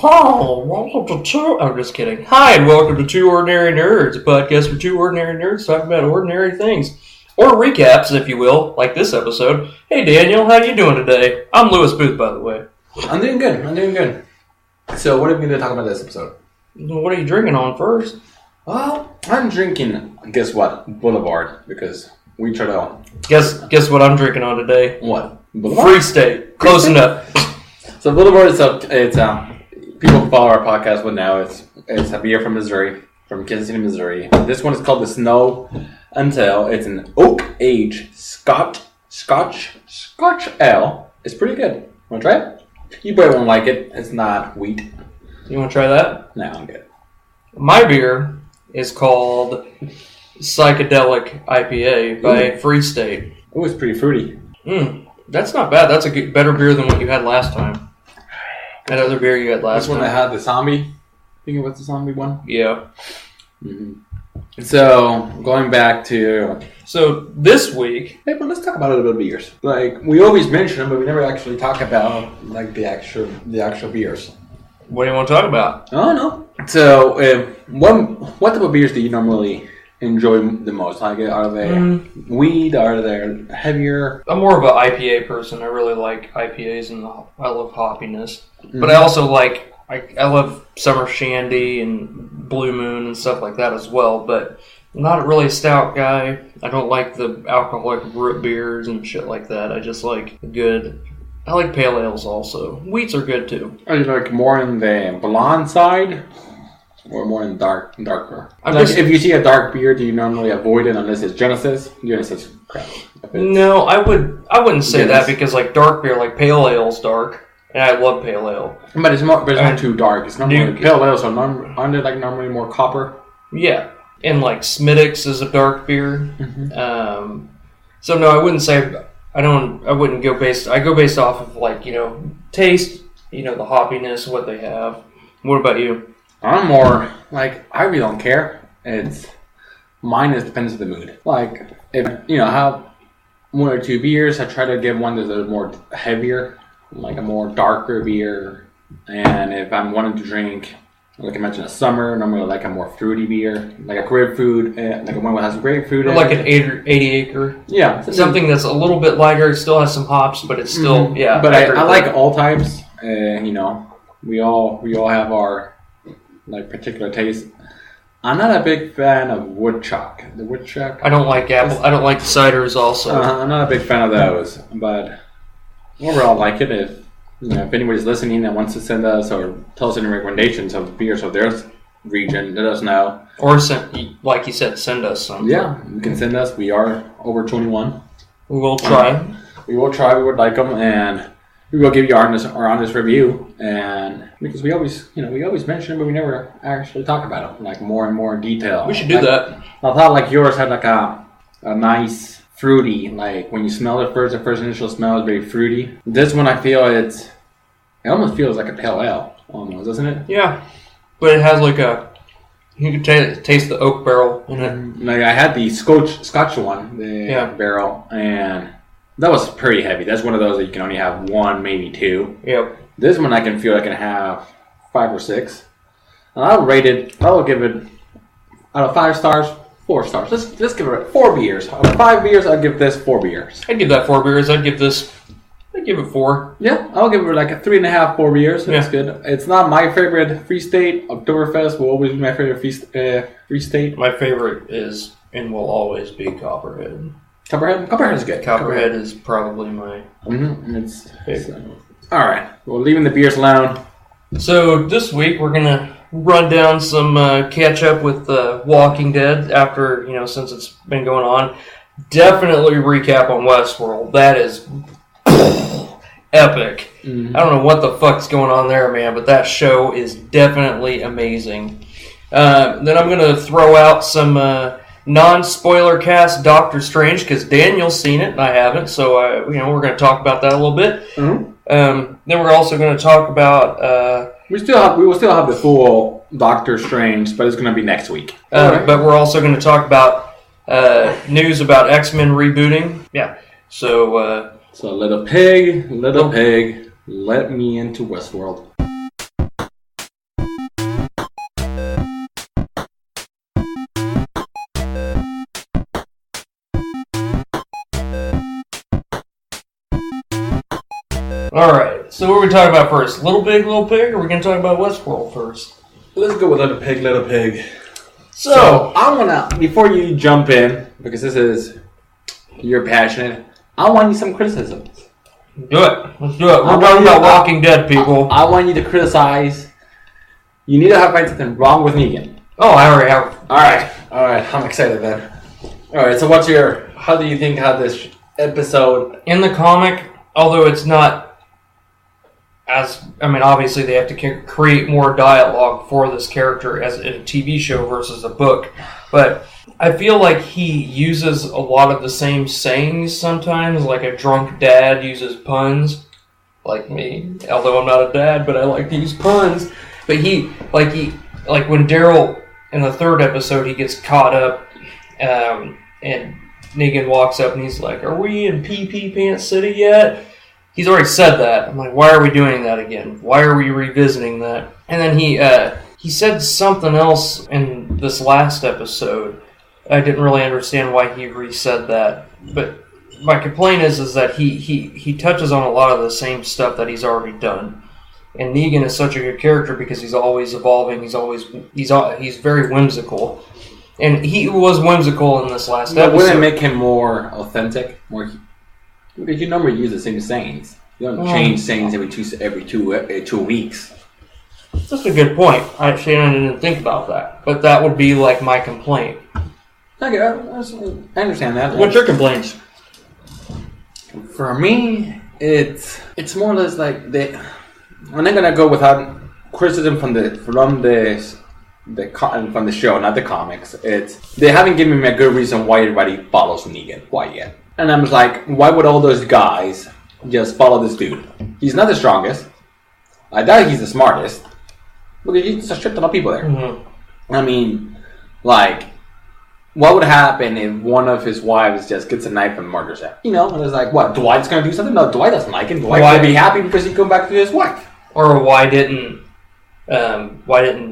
Oh, welcome to two. I'm just kidding. Hi, and welcome to Two Ordinary Nerds, a podcast for two ordinary nerds talking about ordinary things. Or recaps, if you will, like this episode. Hey, Daniel, how you doing today? I'm Lewis Booth, by the way. I'm doing good. So, what are we going to talk about this episode? What are you drinking on first? Well, I'm drinking, guess what? Boulevard, because we try to... Guess what I'm drinking on today? What? Boulevard? Free State. Close enough. So, Boulevard is people who follow our podcast would know it's a beer from Missouri, from Kansas City, Missouri. This one is called the Snow Until. It's an oak-aged Scotch ale. It's pretty good. Want to try it? You probably won't like it. It's not wheat. You want to try that? No, I'm good. My beer is called Psychedelic IPA by Free State. Oh, it's pretty fruity. That's not bad. That's a better beer than what you had last time. That other beer you had last time. This one time. that had the zombie. Think it was the zombie one? Yeah. Mm-hmm. So, going back to... So, this week... Hey, but let's talk about a little bit of beers. Like, we always mention them, but we never actually talk about, like, the actual beers. What do you want to talk about? Oh, no. So, what type of beers do you normally enjoy the most? Like, are they weed? Are they heavier? I'm more of an IPA person. I really like IPAs and I love hoppiness. Mm-hmm. But I also like... I love Summer Shandy and Blue Moon and stuff like that as well, but I'm not really a stout guy. I don't like the alcoholic root beers and shit like that. I just like I like pale ales also. Wheats are good too. Are you like more in the blonde side or more in darker? If you see a dark beer, do you normally avoid it unless it's Genesis? Genesis crap. No, I woun't say that because like dark beer, like pale ale's dark. And I love pale ale. But it's not too dark. It's normally pale ale, so aren't they like normally more copper? Yeah. And like Smittix is a dark beer. Mm-hmm. So no, I wouldn't say I wouldn't go based off of like, taste, the hoppiness, what they have. What about you? I'm more like I really don't care. Mine depends on the mood. Like if I have one or two beers, I try to give one that's a more heavier. Like a more darker beer, and if I'm wanting to drink, like I mentioned, a summer, normally like a more fruity beer, like a grapefruit, like one that has grapefruit. Or like an 80 acre. Yeah, something that's a little bit lighter. It still has some hops, but it's still But I like all types. We all have our like particular taste. I'm not a big fan of woodchuck. The woodchuck. I don't like apple. I don't like ciders also. I'm not a big fan of those, but. Overall, like it. If anybody's listening and wants to send us or tell us any recommendations of beers of their region, let us know. Or like you said, send us some. Yeah, you can send us. We are over 21. We will try. We will try. We would like them, and we will give you our honest review. And because we always mention, but we never actually talk about them, like more and more in detail. We should do that. I thought like yours had like a nice. Fruity, like when you smell it first, the first initial smell is very fruity. This one I feel it almost feels like a pale ale, almost, doesn't it? Yeah, but it has like you can taste the oak barrel in it. Like I had the Scotch one, barrel, and that was pretty heavy. That's one of those that you can only have one, maybe two. Yep. This one I can feel I can have 5 or 6. And I will give it out of 5 stars. 4 stars. Let's give it 4 beers. Out of 5 beers, I'll give this 4 beers. I'd give that 4 beers. I'd give it 4. Yeah, I'll give it like a 3.5, 4 beers. That's good. It's not my favorite Free State. Oktoberfest will always be my favorite Free State. My favorite is and will always be Copperhead. Copperhead is good. Copperhead is probably my It's favorite. All right, we're leaving the beers alone. So this week we're gonna run down some catch up with Walking Dead after since it's been going on. Definitely recap on Westworld. That is epic. Mm-hmm. I don't know what the fuck's going on there, man, but that show is definitely amazing. Then I'm gonna throw out some non-spoiler cast Doctor Strange because Daniel's seen it and I haven't, so we're gonna talk about that a little bit. Mm-hmm. Then we're also gonna talk about. We will still have the full Doctor Strange, but it's going to be next week. But we're also going to talk about news about Xmen rebooting. Yeah. So little pig, let me into Westworld. Alright, so what are we talking about first? Little Pig, or are we going to talk about Westworld first? Let's go with Little Pig. So, I want to, before you jump in, because you're passionate, I want you some criticisms. Do it. Let's do it. We're talking about Walking Dead, people. I want you to criticize. You need to find something wrong with Negan. Oh, I already have. Alright, I'm excited then. Alright, so how do you think how this episode... In the comic, although it's not obviously they have to create more dialogue for this character as in a TV show versus a book, but I feel like he uses a lot of the same sayings sometimes, like a drunk dad uses puns, like me, although I'm not a dad, but I like to use puns. But he when Daryl, in the third episode, he gets caught up, and Negan walks up and he's like, "Are we in Pee Pants City yet?" He's already said that. I'm like, why are we doing that again? Why are we revisiting that? And then he said something else in this last episode. I didn't really understand why he re-said that. But my complaint is that he touches on a lot of the same stuff that he's already done. And Negan is such a good character because he's always evolving. He's very whimsical. And he was whimsical in this last episode. Wouldn't it make him more authentic? Because you normally use the same sayings. You don't change sayings every two weeks. That's a good point. I didn't think about that. But that would be like my complaint. Okay, I understand that. What's your complaints? For me, it's more or less like I'm not gonna go without criticism from the show, not the comics. They haven't given me a good reason why everybody follows Negan quite yet. And I'm just like, why would all those guys just follow this dude? He's not the strongest. I doubt he's the smartest. Look, he's a shit ton of people there. Mm-hmm. I mean, like, what would happen if one of his wives just gets a knife and murders him? And it's like, what? Dwight's gonna do something? No, Dwight doesn't like him. Dwight's gonna be happy because he come back to his wife. Or why didn't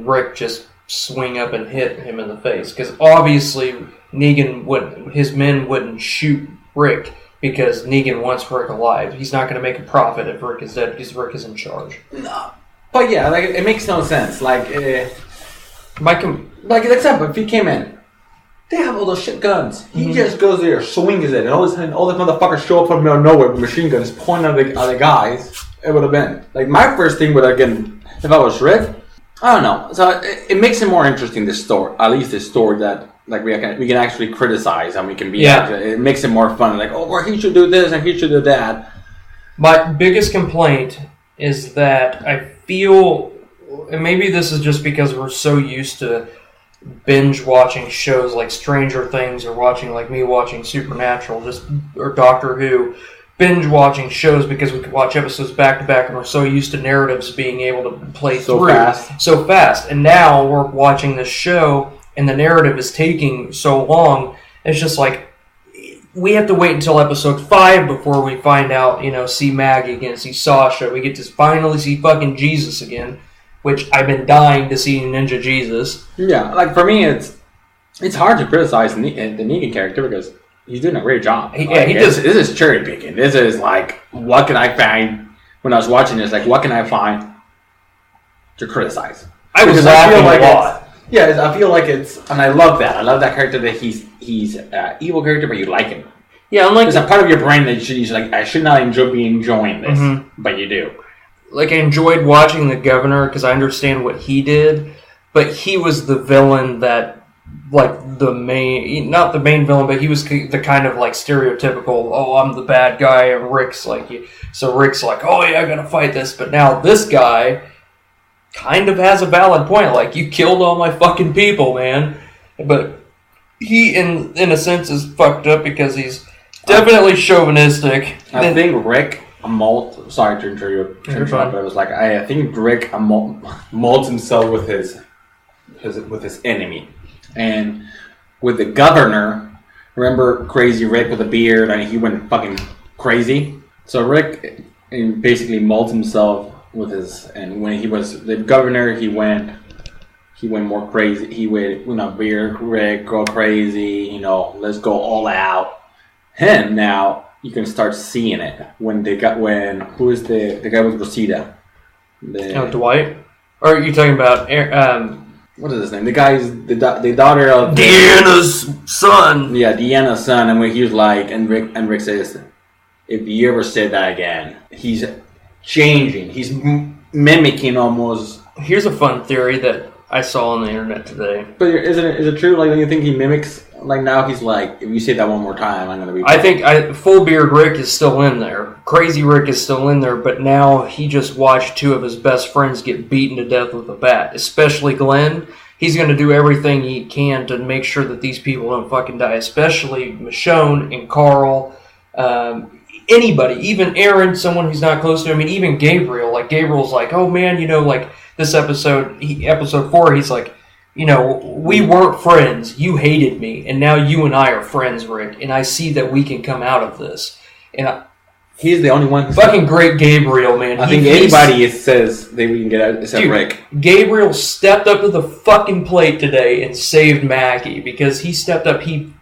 Rick just swing up and hit him in the face? Because obviously his men wouldn't shoot Rick because Negan wants Rick alive. He's not going to make a profit if Rick is dead because Rick is in charge. No. But yeah, like it makes no sense. Like example, if he came in, they have all those shit guns. He just goes there, swings it, and all of a sudden, all the motherfuckers show up from nowhere with machine guns pointing at the guys. It would have been like my first thing would have been if I was Rick. I don't know. So it makes it more interesting. This story, at least this story that. Like we can actually criticize and we can be. Yeah. It makes it more fun. Like, well, he should do this and he should do that. My biggest complaint is that I feel, and maybe this is just because we're so used to binge watching shows like Stranger Things or watching Supernatural, or Doctor Who, binge watching shows because we could watch episodes back to back and we're so used to narratives being able to play so fast. And now we're watching this show. And the narrative is taking so long, it's just like, we have to wait until episode 5 before we find out, see Maggie again, see Sasha. We get to finally see fucking Jesus again, which I've been dying to see Ninja Jesus. Yeah, like for me, it's hard to criticize the Negan character because he's doing a great job. He does. This is cherry picking. This is like, what can I find, when I was watching this, like, what can I find to criticize? I was laughing a lot. Yeah, I feel like and I love that. I love that character that he's an evil character, but you like him. Yeah, unlike there's a part of your brain that you're like, I should not be enjoying this, but you do. Like I enjoyed watching the governor because I understand what he did, but he was the villain that, like not the main villain, but he was the kind of like stereotypical. Oh, I'm the bad guy, and Rick's like, so Rick's like, oh yeah, I gotta fight this, but now this guy kind of has a valid point. Like, you killed all my fucking people, man. But he, in a sense, is fucked up because he's definitely chauvinistic. I think Rick sorry to interrupt, but it was like, I think Rick molds himself with his enemy. And with the governor, remember Crazy Rick with a beard, and he went fucking crazy? So Rick basically molds himself with and when he was the governor, he went more crazy. He went, beard, Rick, go crazy, let's go all out. Him now, you can start seeing it when who is the guy with Rosita? Dwight? Or are you talking about what is his name? The guy's the daughter of Deanna's son. Yeah, Deanna's son, and when he was like, and Rick says, if you ever say that again, he's changing. He's mimicking almost. Here's a fun theory that I saw on the internet today. But is it true? Like, do you think he mimics? Like now he's like, if you say that one more time, I'm gonna be. I think Full Beard Rick is still in there. Crazy Rick is still in there, but now he just watched two of his best friends get beaten to death with a bat, especially Glenn. He's going to do everything he can to make sure that these people don't fucking die, especially Michonne and Carl. Anybody, even Aaron, someone who's not close to him, I mean, even Gabriel. Like, Gabriel's like, oh man, you know, like this episode 4, he's like, you know, we weren't friends. You hated me, and now you and I are friends, Rick. And I see that we can come out of this. And he's the only one. Fucking great Gabriel, man. I think anybody says that we can get out except Rick. Gabriel stepped up to the fucking plate today and saved Maggie because he stepped up. He,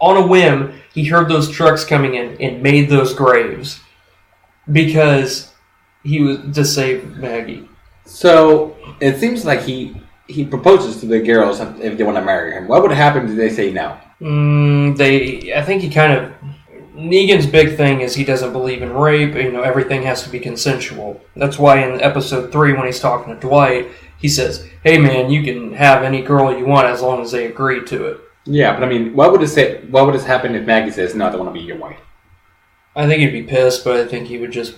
on a whim, he heard those trucks coming in and made those graves because he was to save Maggie. So it seems like he proposes to the girls if they want to marry him. What would happen if they say no? I think he kind of... Negan's big thing is he doesn't believe in rape. You know, everything has to be consensual. That's why in episode 3, when he's talking to Dwight, he says, hey man, you can have any girl you want as long as they agree to it. Yeah, but I mean, what would happen if Maggie says, no, I don't want to be your wife? I think he'd be pissed, but I think he would just...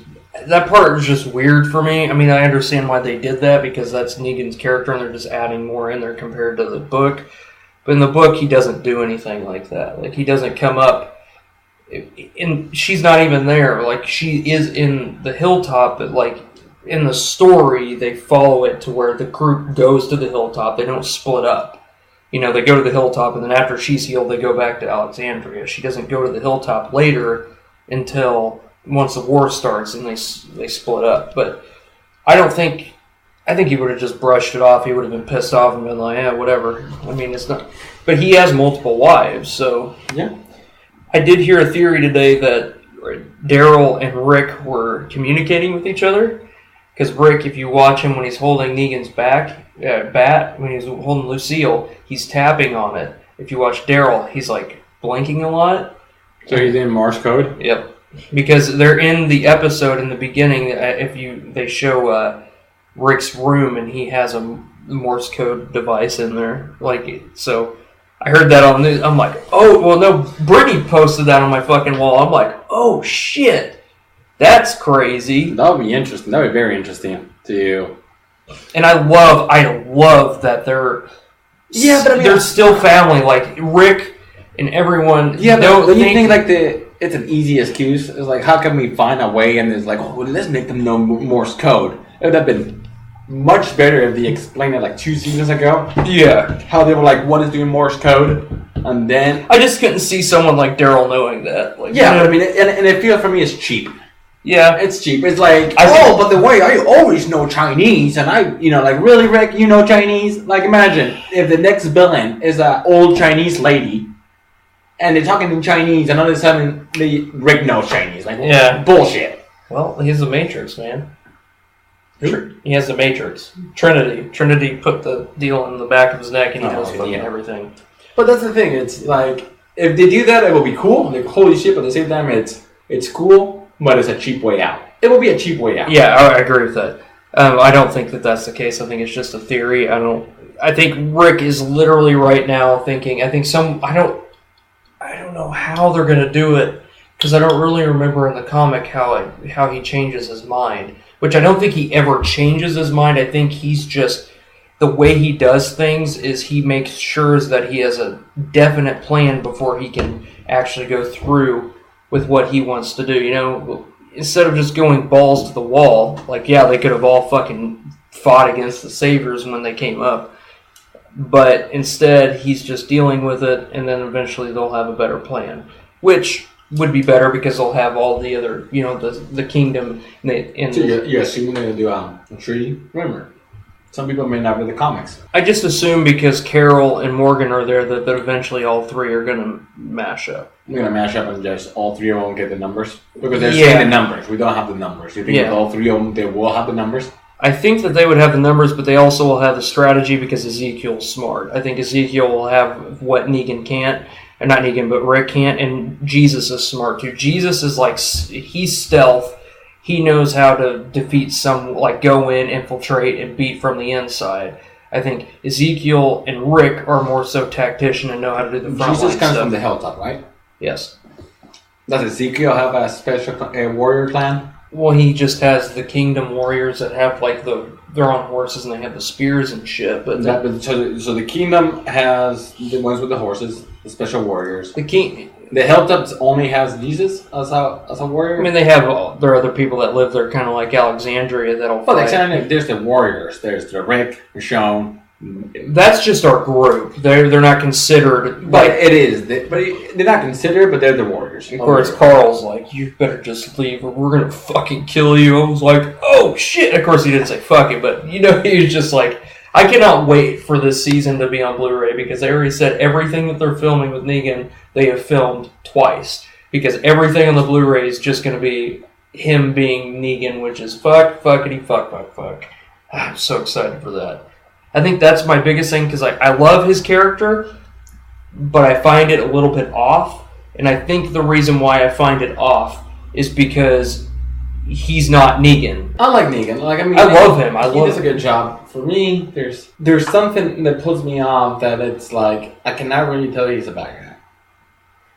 That part was just weird for me. I mean, I understand why they did that, because that's Negan's character, and they're just adding more in there compared to the book. But in the book, he doesn't do anything like that. Like, he doesn't come up... And she's not even there. Like, she is in the hilltop, but, like, in the story, they follow it to where the group goes to the hilltop. They don't split up. You know, they go to the hilltop, and then after she's healed, they go back to Alexandria. She doesn't go to the hilltop later until... once the war starts and they split up. But I think he would have just brushed it off. He would have been pissed off and been like, yeah, whatever. I mean, it's not... But he has multiple wives, so... Yeah. I did hear a theory today that Daryl and Rick were communicating with each other. Because Rick, if you watch him when he's holding Negan's bat, when he's holding Lucille, he's tapping on it. If you watch Daryl, he's like blinking a lot. So he's in Morse code? Yep. Because they're in the episode in the beginning. They show Rick's room and he has a Morse code device in there. Like, so I heard that on the news. I'm like, oh well, no. Brittany posted that on my fucking wall. I'm like, oh shit, that's crazy. That would be interesting. That would be very interesting to you. And I love that they're they're still family. Like Rick and everyone. Yeah, but do you think like it's an easy excuse. It's like, how can we find a way? And it's like, oh, well, let's make them know Morse code. It would have been much better if they explained it like 2 seasons ago. Yeah. How they were like, what is doing Morse code? And then... I just couldn't see someone like Daryl knowing that. Like, yeah, but I mean, and it feels for me it's cheap. Yeah. It's cheap. It's like, by the way, I always know Chinese. And like, really, Rick, you know Chinese? Like, imagine if the next villain is an old Chinese lady. And they're talking in Chinese, and all of a sudden, Rick knows Chinese. Like, yeah. Bullshit. Well, he's the Matrix, man. Who? He has the Matrix. Trinity. Trinity put the deal in the back of his neck, and he knows fucking everything. But that's the thing. It's like, if they do that, it will be cool. Like, holy shit, but at the same time, it's cool, but it's a cheap way out. It will be a cheap way out. Yeah, I agree with that. I don't think that that's the case. I think it's just a theory. I think Rick is literally right now thinking, I don't know how they're going to do it, because I don't really remember in the comic how he changes his mind, which I don't think he ever changes his mind. I think he's just, the way he does things is he makes sure that he has a definite plan before he can actually go through with what he wants to do. You know, instead of just going balls to the wall, like, yeah, they could have all fucking fought against the Saviors when they came up. But instead, he's just dealing with it, and then eventually they'll have a better plan. Which would be better because they'll have all the other, you know, the kingdom. So you're assuming they're going to do a treaty? Remember, Some people may not read the comics. I just assume because Carol and Morgan are there that eventually all three are going to mash up. We're going to mash up and just all three of them get the numbers? Because they're saying the numbers. We don't have the numbers. You think with all three of them, they will have the numbers? I think that they would have the numbers, but they also will have the strategy because Ezekiel's smart. I think Ezekiel will have what Negan can't. And not Negan, but Rick can't. And Jesus is smart, too. Jesus is like, he's stealth. He knows how to defeat go in, infiltrate, and beat from the inside. I think Ezekiel and Rick are more so tactician and know how to do the front Jesus comes from the hilltop, right? Yes. Does Ezekiel have a special warrior clan? Well, he just has the kingdom warriors that have they're on horses and they have the spears and shit. But so the kingdom has the ones with the horses, the special warriors. The Hilltops only has Jesus as a warrior? I mean, there are other people that live there, kind of like Alexandria, that'll fight. There's the warriors. There's the Rick, Michonne. That's just our group. They're not considered. But it is. They're not considered, but they're the warriors. Of course, Carl's like, you better just leave or we're going to fucking kill you. I was like, oh, shit. Of course, he didn't say fuck it, but, he was just like, I cannot wait for this season to be on Blu-ray because they already said everything that they're filming with Negan, they have filmed twice. Because everything on the Blu-ray is just going to be him being Negan, which is fuckity, fuck. I'm so excited for that. I think that's my biggest thing because I love his character, but I find it a little bit off. And I think the reason why I find it off is because he's not Negan. I like Negan. I love him. He does a good job. For me, there's something that pulls me off that it's like I cannot really tell he's a bad guy.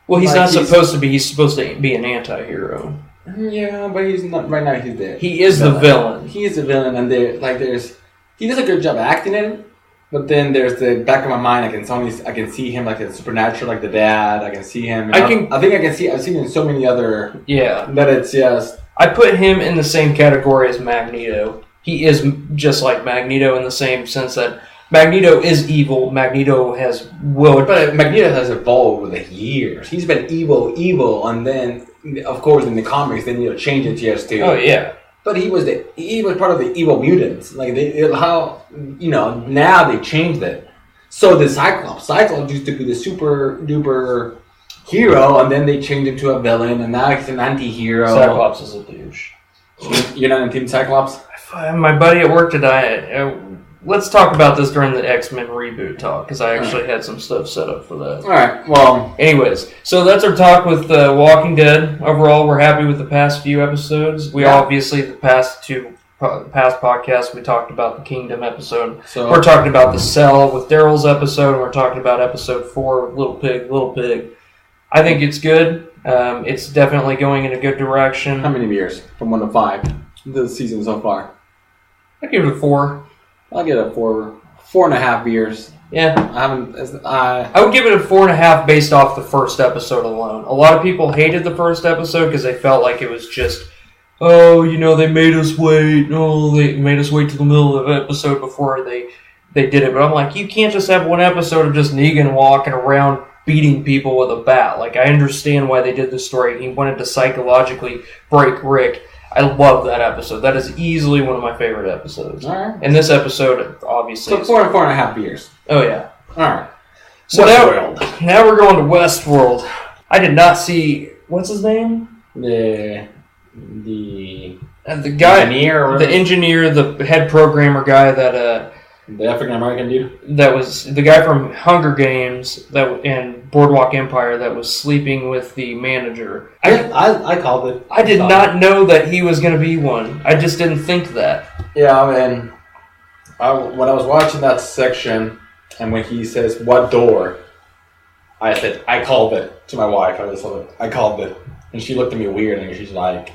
Well, he's not supposed to be. He's supposed to be an anti-hero. Yeah, but he's not. Right now, he's there. He is the villain. He is the villain, and he does a good job acting it. But then there's the back of my mind. I can see him like a supernatural, like the dad. I can see him. I've seen him in so many other. Yeah. That it's just. I put him in the same category as Magneto. He is just like Magneto in the same sense that Magneto is evil. Magneto has will. But Magneto has evolved over the years. He's been evil, and then, of course, in the comics, they need to change it just to. Oh, yeah. But he was part of the evil mutants. Now they changed it. So the Cyclops used to be the super duper hero, and then they changed him to a villain, and now he's an anti-hero. Cyclops is a douche. You're not in Team Cyclops? My buddy at work today, let's talk about this during the X-Men reboot talk, because I actually had some stuff set up for that. Alright, well. Anyways, so that's our talk with Walking Dead. Overall, we're happy with the past few episodes. Obviously, the past podcasts, we talked about the Kingdom episode. So, we're talking about the Cell with Daryl's episode, and we're talking about episode 4 with Little Pig. I think it's good. It's definitely going in a good direction. How many years? From 1 to 5? The season so far? I give it a 4. I'll give it a 4.5 beers. Yeah. I would give it a 4.5 based off the first episode alone. A lot of people hated the first episode because they felt like it was just, they made us wait. They made us wait to the middle of the episode before they did it. But I'm like, you can't just have one episode of just Negan walking around beating people with a bat. Like, I understand why they did this story. He wanted to psychologically break Rick. I love that episode. That is easily one of my favorite episodes. All right. And this episode, obviously... So 4.5 beers. Oh, yeah. All right. So now we're going to Westworld. I did not see... What's his name? The guy... The engineer, the head programmer guy that... The African-American dude? That was the guy from Hunger Games and Boardwalk Empire that was sleeping with the manager. I called it. I did not know that he was going to be one. I just didn't think that. Yeah, I mean, when I was watching that section, and when he says, what door? I said, I called it to my wife. I called it. And she looked at me weird, and she's like,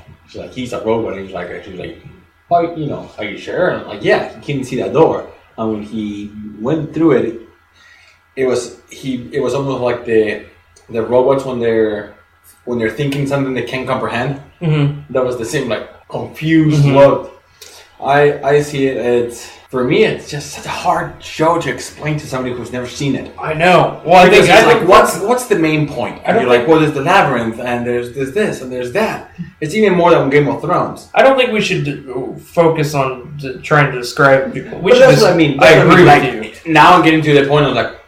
he's a robot. And she's like, well, are you sure? And I'm like, yeah, you can't see that door. And when he went through it, it was almost like the robots when they're thinking something they can't comprehend. Mm-hmm. That was the same confused look. I see it. It's for me, it's just such a hard show to explain to somebody who's never seen it. I know. Well, I think what's the main point? And you're like, well, there's the labyrinth, and there's this, and there's that. It's even more than Game of Thrones. I don't think we should focus on trying to describe people. But that's what I mean. I agree with you. Now I'm getting to the point of like,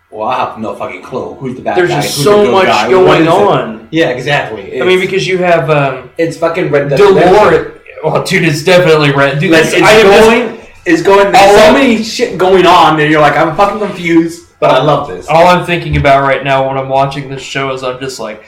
well, I have no fucking clue who's the bad There's guy. There's just so much going on. Yeah, exactly. I mean, because you have it's fucking Red Dead. Dolores. Oh, dude, it's definitely Red. Dude, There's so many shit going on that you're like, I'm fucking confused, but I love this. All I'm thinking about right now when I'm watching this show is I'm just like,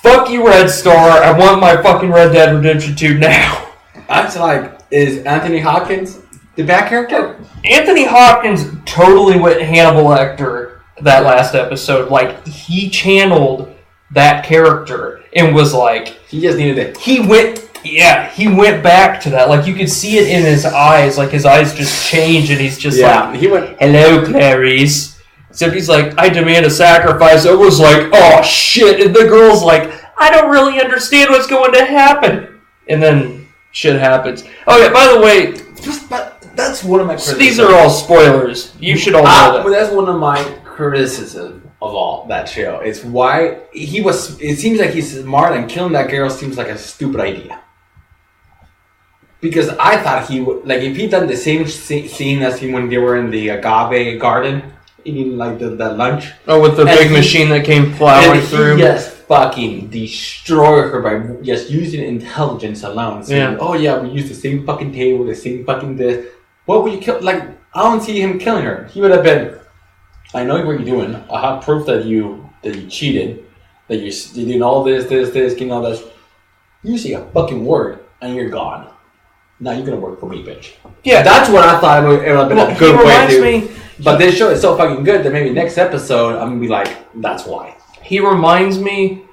fuck you, Red Star. I want my fucking Red Dead Redemption 2 now. I'm like, is Anthony Hopkins the bad character? Anthony Hopkins totally went Hannibal Lecter that last episode. Like, he channeled that character and was like... He just needed it. He went back to that. Like, you could see it in his eyes. Like, his eyes just change, and he's just he went, hello, Clarice. Except he's like, I demand a sacrifice. It was like, oh, shit. And the girl's like, I don't really understand what's going to happen. And then shit happens. Oh, yeah, by the way... That's one of my criticisms. These are all spoilers. You should all know that. But that's one of my criticisms of all that show. It's why he was... It seems like he's smart, and killing that girl seems like a stupid idea. Because I thought he would, like, if he'd done the same scene as him when they were in the agave garden, eating like the lunch. Oh, with the big machine that came plowing through. He just fucking destroyed her by just using intelligence alone. Saying, oh yeah, we used the same fucking table, the same fucking this. What would you kill? Like, I don't see him killing her. He would have been, I know what you're doing. I have proof that you cheated, that you're doing all this, getting all this. You say a fucking word, and you're gone. Now you're gonna work for me, bitch. Yeah, that's what I thought it would have been a good way to. But this show is so fucking good that maybe next episode I'm gonna be like, that's why. He reminds me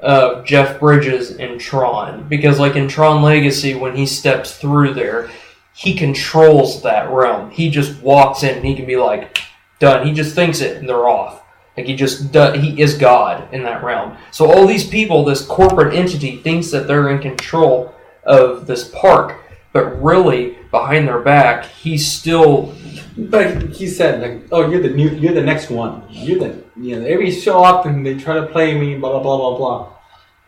of Jeff Bridges in Tron, because like in Tron Legacy, when he steps through there, he controls that realm. He just walks in and he can be like, done. He just thinks it and they're off. Like he is God in that realm. So all these people, this corporate entity, thinks that they're in control of this park. But really, behind their back, he's still. But he said, like, "Oh, you're the next one. Every so often they try to play me, blah blah blah blah blah."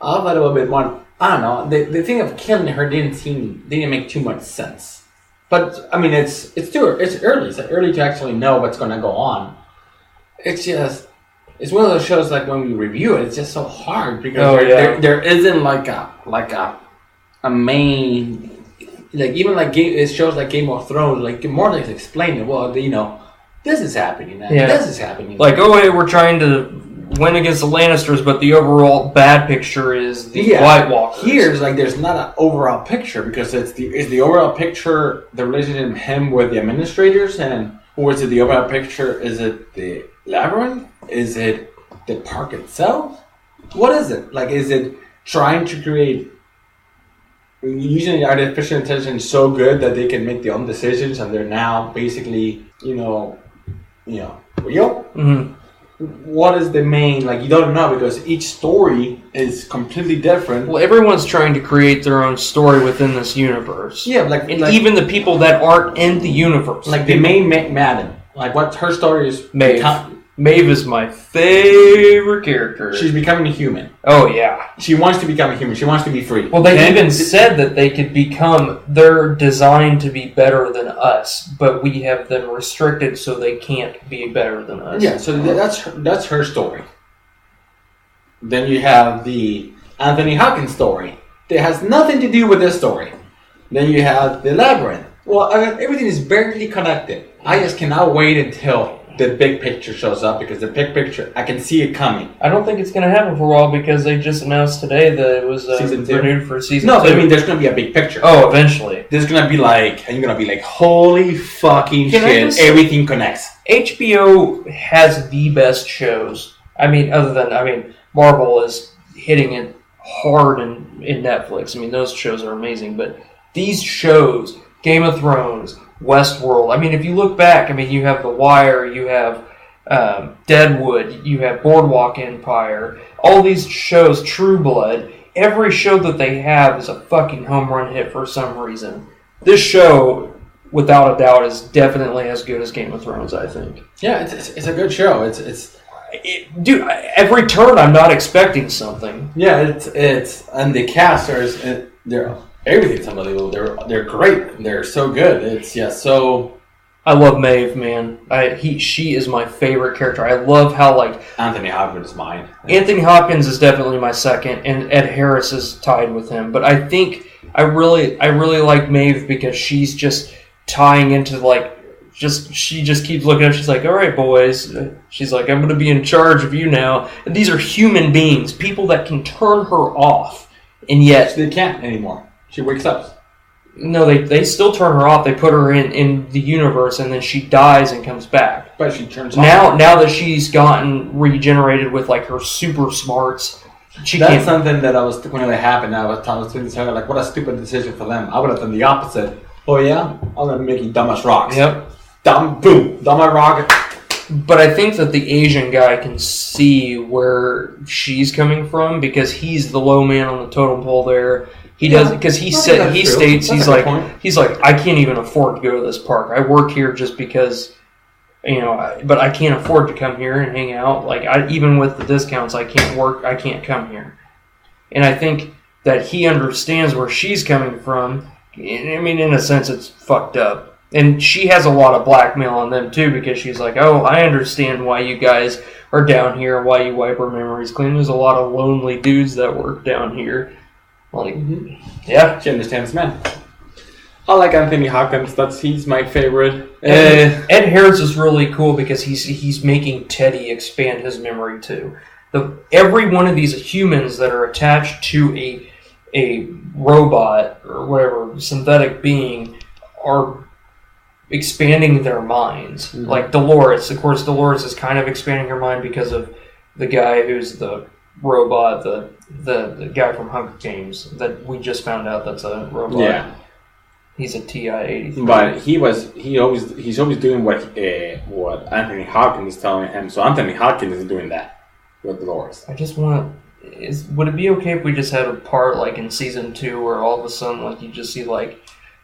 I thought it would have been one. I don't know. The thing of killing her didn't make too much sense. But I mean, it's early. It's early to actually know what's going to go on. It's one of those shows like when we review it, it's just so hard because there isn't like a main. Like, even like it shows like Game of Thrones, like more like explaining, well, this is happening, this is happening. Like, oh, hey, we're trying to win against the Lannisters, but the overall bad picture is the White Walkers. Here's like there's not an overall picture because is the overall picture the relationship of him with the administrators, or is it the overall picture? Is it the labyrinth? Is it the park itself? What is it? Like, is it trying to create? Using artificial intelligence so good that they can make their own decisions, and they're now basically, real. Mm-hmm. What is the main? Like, you don't know because each story is completely different. Well, everyone's trying to create their own story within this universe. Yeah, even the people that aren't in the universe, like the main Madden. Like, what her story is. Maeve is my favorite character. She's becoming a human. Oh, yeah. She wants to become a human. She wants to be free. Well, they even said that they could they're designed to be better than us, but we have them restricted so they can't be better than us. Yeah, so that's her story. Then you have the Anthony Hopkins story. That has nothing to do with this story. Then you have the labyrinth. Well, everything is barely connected. I just cannot wait until the big picture shows up, because the big picture, I can see it coming. I don't think it's going to happen for a while because they just announced today that it was renewed for season 2. No, I mean, there's going to be a big picture. Oh, eventually. There's going to be like, and you're going to be like, holy fucking shit, everything connects. HBO has the best shows. I mean, Marvel is hitting it hard in Netflix. I mean, those shows are amazing, but these shows, Game of Thrones, Westworld. I mean, if you look back, I mean, you have The Wire, you have Deadwood, you have Boardwalk Empire, all these shows, True Blood. Every show that they have is a fucking home run hit for some reason. This show without a doubt, is definitely as good as Game of Thrones, I think. Yeah, it's a good show. Dude, every turn I'm not expecting something. Yeah, it's and the casters, they're everything's unbelievable. They're great. They're so good. It's so. I love Maeve, man. She is my favorite character. I love how Anthony Hopkins is mine. Anthony Hopkins is definitely my second, and Ed Harris is tied with him. But I think I really like Maeve because she's just tying into she just keeps looking up. She's like, all right, boys. She's like, I'm going to be in charge of you now. And these are human beings, people that can turn her off, and yet they can't anymore. She wakes up. No, they still turn her off. They put her in the universe, and then she dies and comes back. But she turns off. Now that she's gotten regenerated with her super smarts, that's something that when it happened. I was thinking to her, what a stupid decision for them. I would have done the opposite. Oh yeah, I'm gonna make you dumb as rocks. Yep. Dumb as rock. But I think that the Asian guy can see where she's coming from because he's the low man on the totem pole there. He does because he states he's like I can't even afford to go to this park. I work here just because, but I can't afford to come here and hang out. Even with the discounts, I can't come here. And I think that he understands where she's coming from. I mean, in a sense, it's fucked up. And she has a lot of blackmail on them too because she's like, oh, I understand why you guys are down here and why you wipe our memories clean. There's a lot of lonely dudes that work down here. Yeah, she understands men. I like Anthony Hopkins. He's my favorite. Ed Harris is really cool because he's making Teddy expand his memory too. Every one of these humans that are attached to a robot or whatever synthetic being are expanding their minds. Mm-hmm. Like Dolores, of course, Dolores is kind of expanding her mind because of the guy who's the robot, the guy from Hunger Games that we just found out that's a robot. Yeah, he's a TI-83. But he's always doing what Anthony Hopkins is telling him. So Anthony Hopkins is doing that with Dolores. I just want to. Would it be okay if we just had a part in season 2 where all of a sudden you just see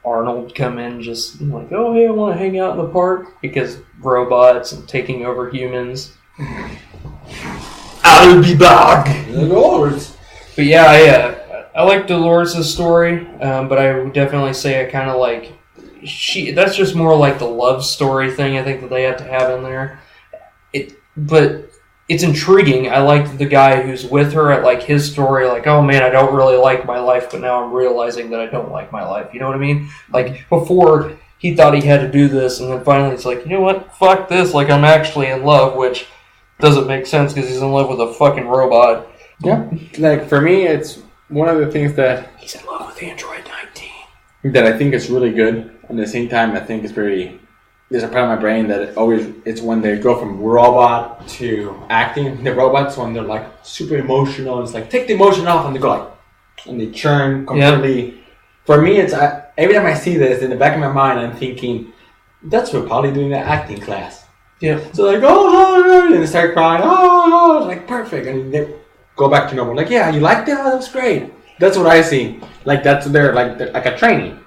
Arnold come in just oh hey, I want to hang out in the park because robots and taking over humans. I'll be back. Dolores. But yeah, I like Dolores' story, but I would definitely say I kind of like that's just more like the love story thing I think that they have to have in there. But it's intriguing. I like the guy who's with her at his story, oh man, I don't really like my life, but now I'm realizing that I don't like my life. You know what I mean? Before he thought he had to do this, and then finally it's you know what? Fuck this. I'm actually in love, which doesn't make sense because he's in love with a fucking robot. Yeah. For me, it's one of the things that he's in love with Android 19. That I think is really good. At the same time, I think it's very. There's a part of my brain that it's when they go from robot to acting. The robots when they're super emotional. It's take the emotion off, and they go and they churn completely. Yep. For me, it's every time I see this in the back of my mind, I'm thinking that's what probably doing the acting class. Yeah. So oh, and they start crying. Oh, perfect, and they go back to normal. Yeah, you liked it? Oh, that was great. That's what I see. That's they're like a training,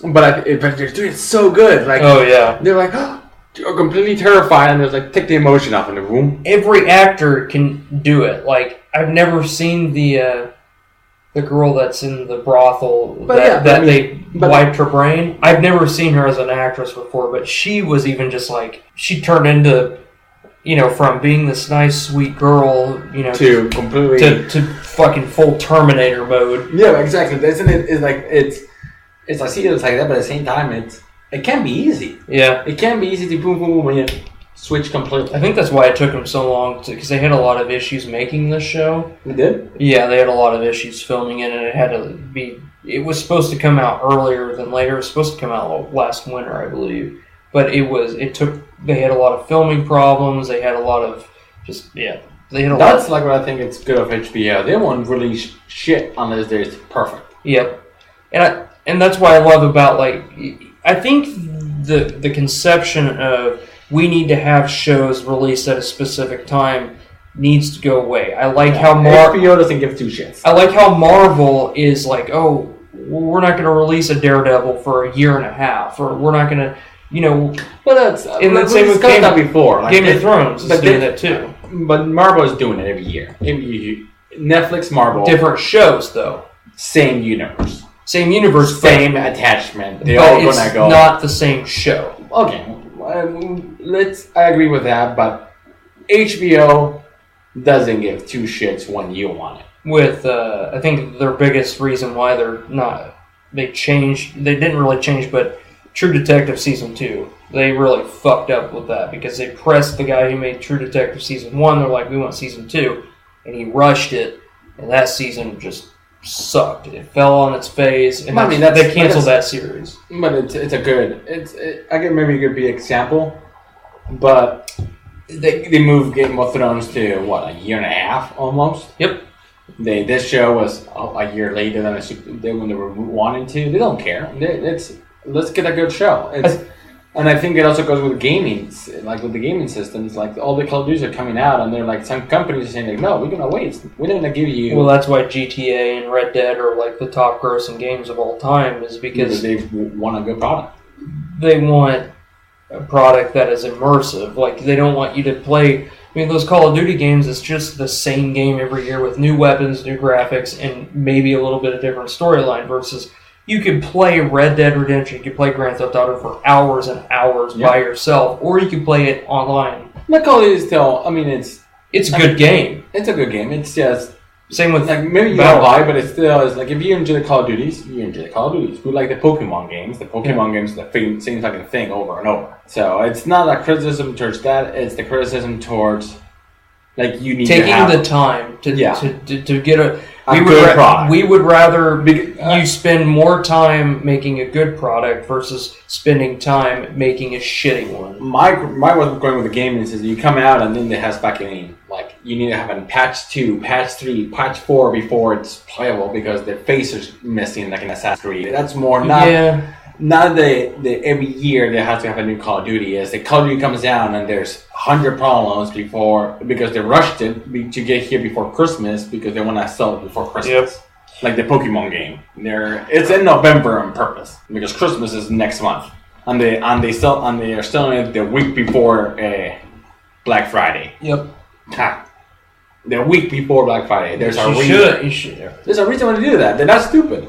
but they're doing it so good. Oh yeah. They're you're completely terrified, and there's take the emotion off in the room. Every actor can do it. I've never seen the girl that's in the brothel they wiped her brain. I've never seen her as an actress before, but she was even just she turned into, from being this nice, sweet girl, to completely to fucking full Terminator mode. Yeah, exactly. Isn't it? It's I see it like that, but at the same time, it can be easy. Yeah, it can be easy to boom boom when you switch completely. I think that's why it took them so long because they had a lot of issues making this show. They did? Yeah, they had a lot of issues filming it, and it had to be. It was supposed to come out earlier than later. It was supposed to come out last winter, I believe. But they had a lot of filming problems. They had a lot of they had a lot. That's what I think it's good of HBO. They won't release shit unless it's perfect. Yep. And that's why I love about I think the conception of we need to have shows released at a specific time needs to go away. I like how HBO doesn't give two shits. I like how Marvel is we're not going to release a Daredevil for a year and a half, or we're not going to, But that's and the same with Game before. Game of Thrones is doing that too. But Marvel is doing it every year. Netflix, Marvel, different shows though. Same universe, same attachment. They all gonna go. Not the same show. Okay, I agree with that, but HBO doesn't give two shits when you want it. With I think their biggest reason why they didn't really change, but True Detective Season 2, they really fucked up with that because they pressed the guy who made True Detective Season 1, they're like, we want Season 2, and he rushed it, and that season just sucked. It fell on its face, and they canceled that series. But it's a good, I guess maybe it could be an example, but they moved Game of Thrones to, a year and a half almost? Yep. This show was a year later than when they were wanting to. They don't care. Let's get a good show. And I think it also goes with gaming, like with the gaming systems. Like all the Call of Duty are coming out, and they're like some companies are saying like, no, we're gonna wait. We're gonna give you. Well, that's why GTA and Red Dead are like the top grossing games of all time, is because they want a good product. They want a product that is immersive. Like they don't want you to play. I mean, those Call of Duty games, it's just the same game every year with new weapons, new graphics, and maybe a little bit of different storyline. Versus, you could play Red Dead Redemption, you could play Grand Theft Auto for hours and hours by yourself, or you could play it online. But Call of Duty is still, it's a good game. It's a good game. It's just same with maybe you don't buy, but it still is like if you enjoy the Call of Duties, you enjoy the Call of Duties. We like the Pokemon games. The Pokemon games, the thing seems like a thing over and over. So it's not a criticism towards that. It's the criticism towards you need taking to have the time to get a good product. We would rather you spend more time making a good product versus spending time making a shitty one. My way of going with the gaming is you come out and then it has back in. Like you need to have a patch 2, patch 3, patch 4 before it's playable because the face is missing like in Assassin's Creed. That's more not the every year they have to have a new Call of Duty. Is the Call of Duty comes down and there's 100 problems because they rushed it to get here before Christmas because they want to sell it before Christmas. Yep. Like the Pokemon game, it's in November on purpose because Christmas is next month, and they are selling it the week before Black Friday. Yep. The week before Black Friday. There's a reason why to do that. They're not stupid.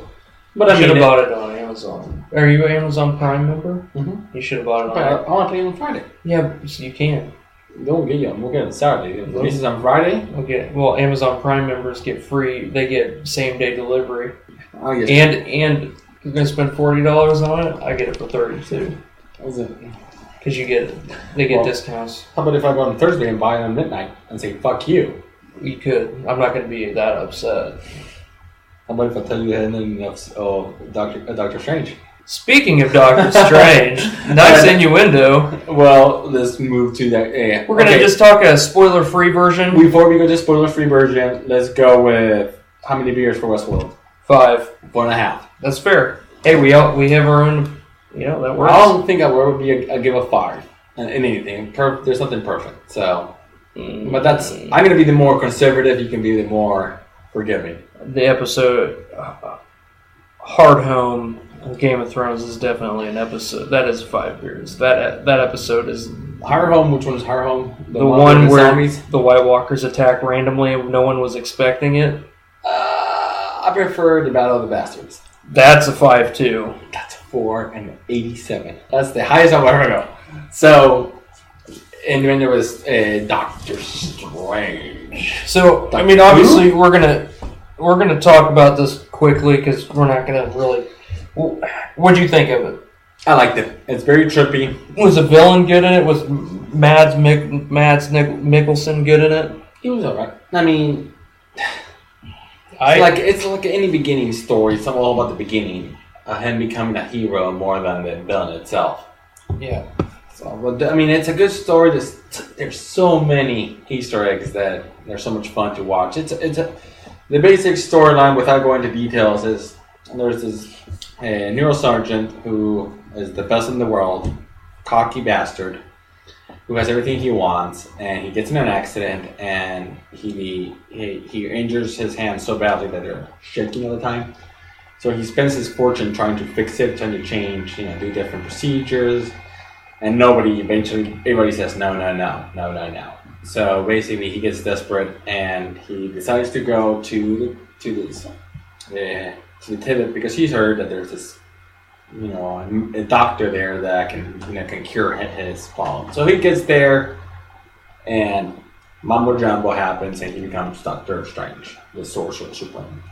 But I should have bought it on Amazon. Are you an Amazon Prime member? Mm-hmm. You should have bought it on. I want to play it on Friday. Yeah, so you can. Don't get you. We'll get it on Saturday. This is on Friday. Okay. Well, Amazon Prime members get free. They get same day delivery. Oh, yes. And you're gonna spend $40 on it. I get it for $32. What is it? Because they get discounts. How about if I go on Thursday and buy it on midnight and say fuck you? You could. I'm not gonna be that upset. How about if I tell you the ending of Doctor Strange? Speaking of Doctor Strange, nice innuendo. Well, let's move to that. We're going to just talk a spoiler-free version. Before we go to spoiler-free version, let's go with how many beers for Westworld? 5. 4.5. That's fair. Hey, we have our own, that works. I don't think I would be a give a 5 in anything. There's nothing perfect. So, but I'm going to be the more conservative. You can be the more forgiving. The episode, Hard Home, Game of Thrones is definitely an episode. That is 5 beers. That episode is Hard Home. Which one is Hard Home? The one where the White Walkers attack randomly and no one was expecting it. I prefer the Battle of the Bastards. That's a 5 too. That's 4 and 87. That's the highest I'll ever go. So, and then there was Doctor Strange. So obviously we're gonna talk about this quickly because we're not gonna really. What'd you think of it? I liked it. It's very trippy. Was the villain good in it? Was Mads Mikkelsen good in it? He was alright. It's like any beginning story. It's all about the beginning of him becoming a hero more than the villain itself. Yeah. So, it's a good story. There's so many Easter eggs that they're so much fun to watch. The basic storyline, without going into details, is there's this neurosurgeon who is the best in the world, cocky bastard, who has everything he wants, and he gets in an accident, and he injures his hand so badly that they're shaking all the time. So he spends his fortune trying to fix it, trying to change, do different procedures. And everybody says no. So basically he gets desperate and he decides to go to the tibet because he's heard that there's this, a doctor there that can cure his problem. So he gets there and Mambo Jumbo happens and he becomes Doctor Strange, the Sorcerer Supreme.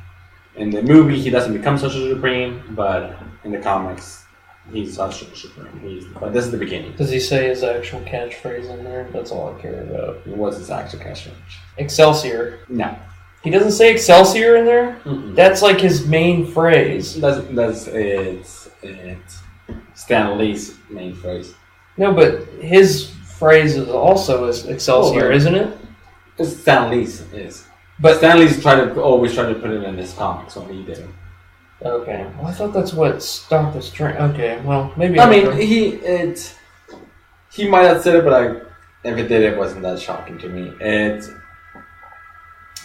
In the movie, he doesn't become Sorcerer Supreme, but in the comics, he's Sorcerer Supreme. But this is the beginning. Does he say his actual catchphrase in there? That's all I care about. What's his actual catchphrase? Excelsior. No. He doesn't say Excelsior in there? Mm-mm. That's like his main phrase. It's Stan Lee's main phrase. No, but his phrase is also Excelsior, isn't it? It's Stan Lee's is. But Stan Lee's always tried to put it in his comics when he did it. Okay, well, I thought that's what Doctor Strange. Okay, well maybe. He might have said it, but if it did, it wasn't that shocking to me. It's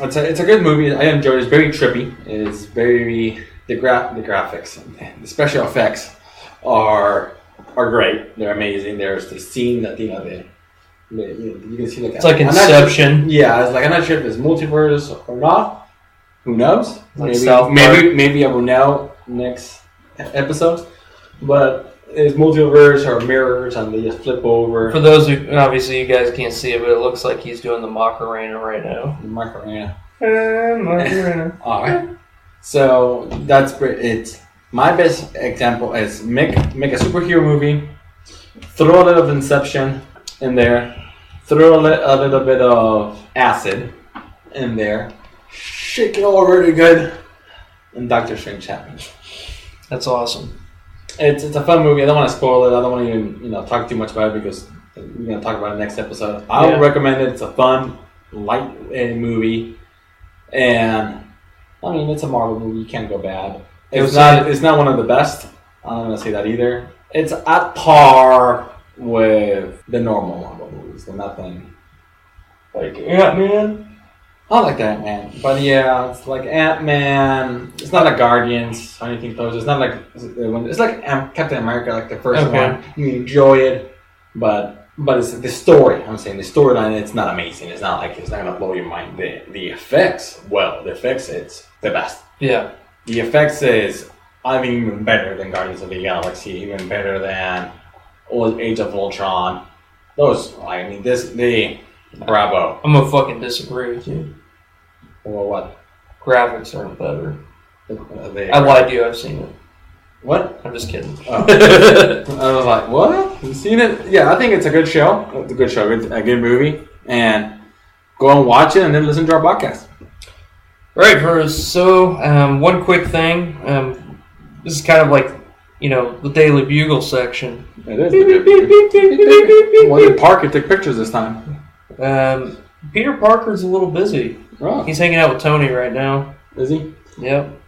a good movie. I enjoyed it. It's very trippy. It's very the graphics, the special effects are great. They're amazing. There's the scene that you can see it's like Inception. It's like I'm not sure if it's multiverse or not. Who knows? Like maybe I will know next episode. But it's multiverse or mirrors, and they just flip over. For those who obviously you guys can't see it, but it looks like he's doing the Macarena right now. Macarena. Macarena. All right. So that's great. It's my best example is make a superhero movie, throw a little of Inception in there, throw a little bit of acid in there, shake it all really good, and Doctor Strange happens. That's awesome. It's a fun movie. I don't want to spoil it. I don't want to even talk too much about it because we're going to talk about it next episode. I would recommend it. It's a fun, light movie, and I mean it's a Marvel movie. You can't go bad. It's not one of the best. I'm not going to say that either. It's at par with the normal Marvel movies. They're nothing like Ant-Man. I like the Ant-Man, but yeah, it's like Ant-Man. It's not like Guardians or anything close. It's not like it's like Captain America, like the first one. You enjoy it, but it's the story. I'm saying the storyline. It's not amazing. It's not gonna blow your mind. The effects, it's the best. Yeah, the effects is even better than Guardians of the Galaxy, even better than Age of Ultron. Bravo. I'm gonna fucking disagree with you. Well, what? Graphics aren't better. I lied to you. I've seen it. What? I'm just kidding. Oh. I was like, what? You seen it? Yeah, I think it's a good show. It's a good show. It's a good movie. And go and watch it and then listen to our podcast. Right. So, one quick thing. This is kind of like, the Daily Bugle section. It is. Well, did Parker take pictures this time? Peter Parker's a little busy. Oh. He's hanging out with Tony right now. Is he? Yep.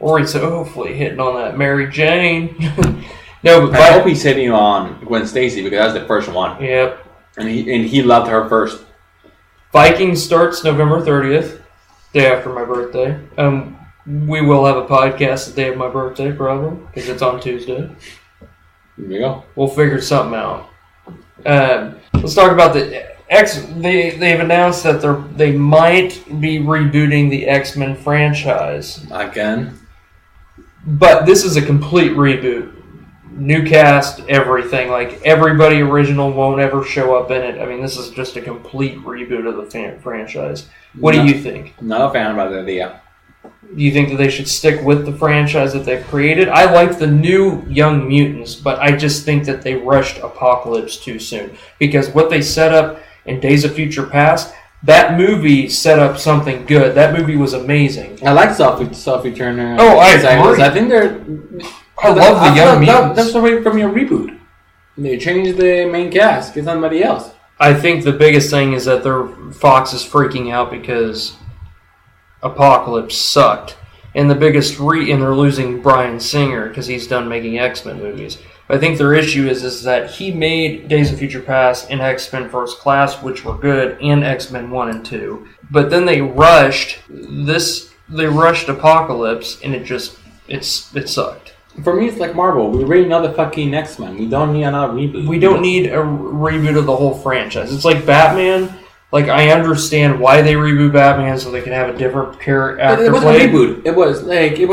Or he's hopefully hitting on that Mary Jane. No, but I hope he's hitting on Gwen Stacy because that's the first one. Yep. And he loved her first. Vikings starts November 30th, day after my birthday. We will have a podcast the day of my birthday, probably, because it's on Tuesday. There you go. We'll figure something out. Let's talk about they've announced that they might be rebooting the Xmen franchise. Again? But this is a complete reboot. New cast, everything. Like, everybody original won't ever show up in it. I mean, this is just a complete reboot of the franchise. What do you think? Not a fan of the idea. Do you think that they should stick with the franchise that they've created? I like the new Young Mutants, but I just think that they rushed Apocalypse too soon. Because what they set up in Days of Future Past, that movie set up something good. That movie was amazing. I like Sophie Turner. Oh, I agree. I think they're... I love the Young Mutants. That's already from your reboot. They changed the main cast. Get somebody else. I think the biggest thing is that Fox is freaking out because Apocalypse sucked. And the biggest and they're losing Bryan Singer because he's done making X-Men movies. But I think their issue is that he made Days of Future Past and X-Men First Class, which were good, and X-Men 1 and 2. But then they rushed Apocalypse, and it it sucked. For me, it's like Marvel. We already know the fucking X-Men. We don't need another reboot. We don't need a reboot of the whole franchise. It's like Batman. Like, I understand why they reboot Batman so they can have a different character. It wasn't a reboot. It was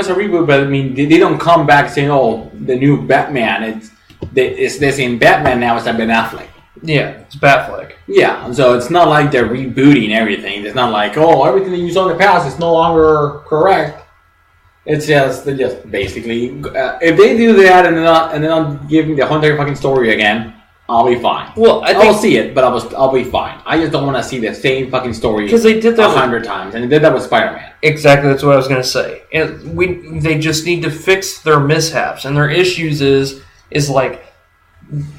a reboot, but I mean, they don't come back saying, "Oh, the new Batman." They're saying Batman now instead of Ben Affleck. Yeah, it's Batfleck. Yeah, so it's not like they're rebooting everything. It's not like, oh, everything that you saw in the past is no longer correct. It's just basically if they do that and they're not giving the whole entire fucking story again, I'll be fine. Well, I'll see it, but I'll be fine. I just don't want to see the same fucking story because they did that 100 times, and they did that with Spider-Man. Exactly, that's what I was going to say. And they just need to fix their mishaps, and their issues is like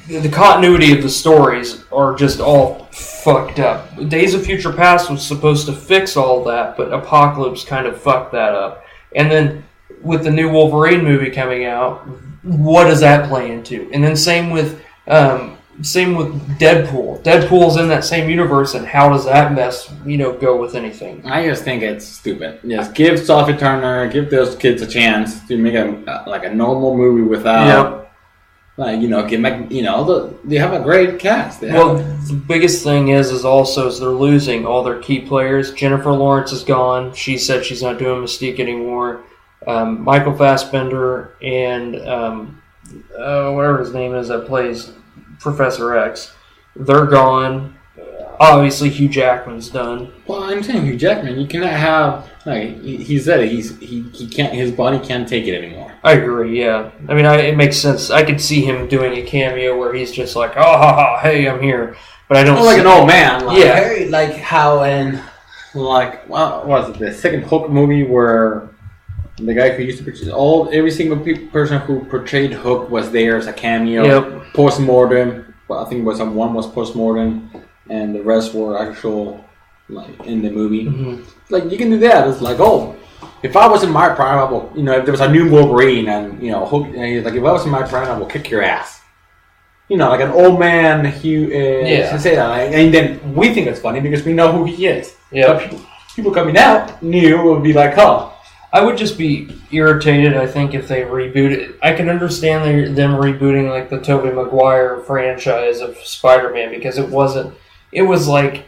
the continuity of the stories are just all fucked up. Days of Future Past was supposed to fix all that, but Apocalypse kind of fucked that up. And then with the new Wolverine movie coming out, what does that play into? And then same with Deadpool. Deadpool's in that same universe, and how does that mess, go with anything? I just think it's stupid. Just give Sophie Turner, give those kids a chance to make a normal movie without, they have a great cast. The biggest thing is also they're losing all their key players. Jennifer Lawrence is gone. She said she's not doing Mystique anymore. Michael Fassbender and whatever his name is that plays Professor X, they're gone. Obviously, Hugh Jackman's done. Well, I'm saying Hugh Jackman, you cannot have he said it. He can't. His body can't take it anymore. I agree. Yeah, I mean, it makes sense. I could see him doing a cameo where he's just like, "Oh, ha, ha, hey, I'm here," but I don't. Like an old man. Hey, like how in what was it? The second Hulk movie where the guy who used to portray every single person who portrayed Hook was there as a cameo. Yep. Post-mortem. Well, I think one was post-mortem, and the rest were actual, in the movie. Mm-hmm. You can do that. It's like, oh, if I was in my prime, if there was a new Wolverine and, Hook, if I was in my prime, I will kick your ass. Like an old man, Hugh, say that. And then we think it's funny because we know who he is. Yeah. But people coming out new would be like, oh. I would just be irritated, I think, if they reboot it. I can understand them rebooting the Tobey Maguire franchise of Spider-Man because it wasn't that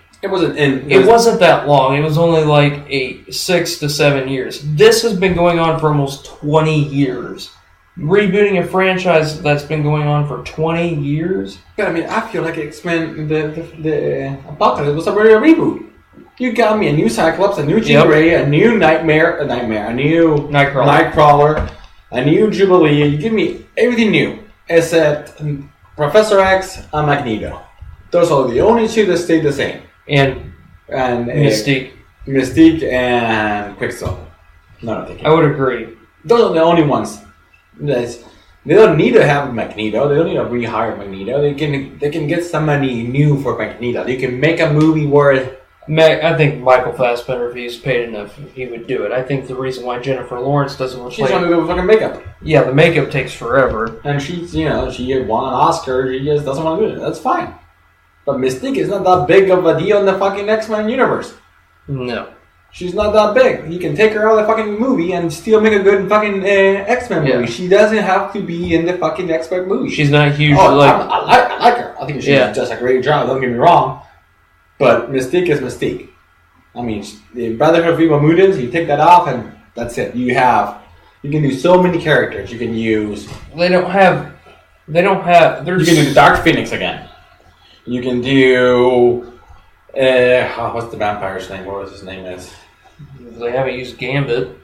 long. It was only 6 to 7 years. This has been going on for almost 20 years. Rebooting a franchise that's been going on for 20 years? Yeah, I mean, I feel like X-Men, the Apocalypse was already a reboot. You got me a new Cyclops, a new Jean Grey, a new a new Nightcrawler, a new Jubilee. You give me everything new except Professor X and Magneto. Those are the only two that stay the same. And Mystique. Mystique and Quicksilver. I would agree. Those are the only ones. They don't need to have Magneto. They don't need to rehire Magneto. They can get somebody new for Magneto. They can make a movie where. I think Michael Fassbender, if he's paid enough, he would do it. I think the reason why Jennifer Lawrence doesn't want to She's trying to do with fucking makeup. Yeah, the makeup takes forever. And she won an Oscar. She just doesn't want to do it. That's fine. But Mystique is not that big of a deal in the fucking X-Men universe. No. She's not that big. You can take her out of the fucking movie and still make a good fucking X-Men movie. She doesn't have to be in the fucking X-Men movie. She's not huge. I like her. I think she does a great job. Don't get me wrong. But Mystique is Mystique. I mean, the Brotherhood of Evil Mutants, you take that off and that's it. You can do so many characters. You can use... You can do the Dark Phoenix again. You can do... what's the vampire's name? What was his name is? They haven't used Gambit.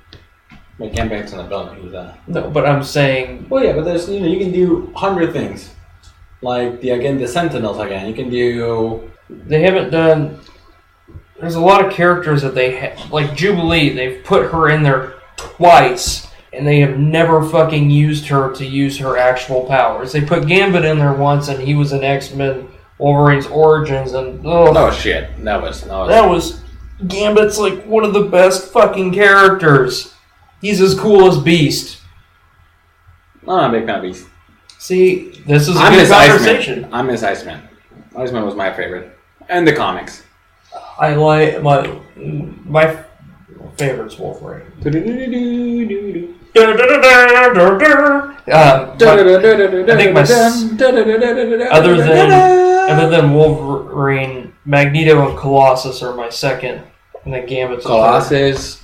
But Gambit's in the building. No, but I'm saying... Well, yeah, but there's you can do 100 things. Like, the Sentinels again. You can do... They haven't done... There's a lot of characters that they have... Like Jubilee, they've put her in there twice, and they have never fucking used her to use her actual powers. They put Gambit in there once, and he was an X-Men Wolverine's Origins, and... Oh, shit. That was... Gambit's one of the best fucking characters. He's as cool as Beast. I'm not a big fan of Beast. See, this is a good conversation. I miss Iceman. Iceman was my favorite. And the comics. I like my favorite's Wolverine. I think other than Wolverine, Magneto and Colossus are my second, and then Gambit's Colossus'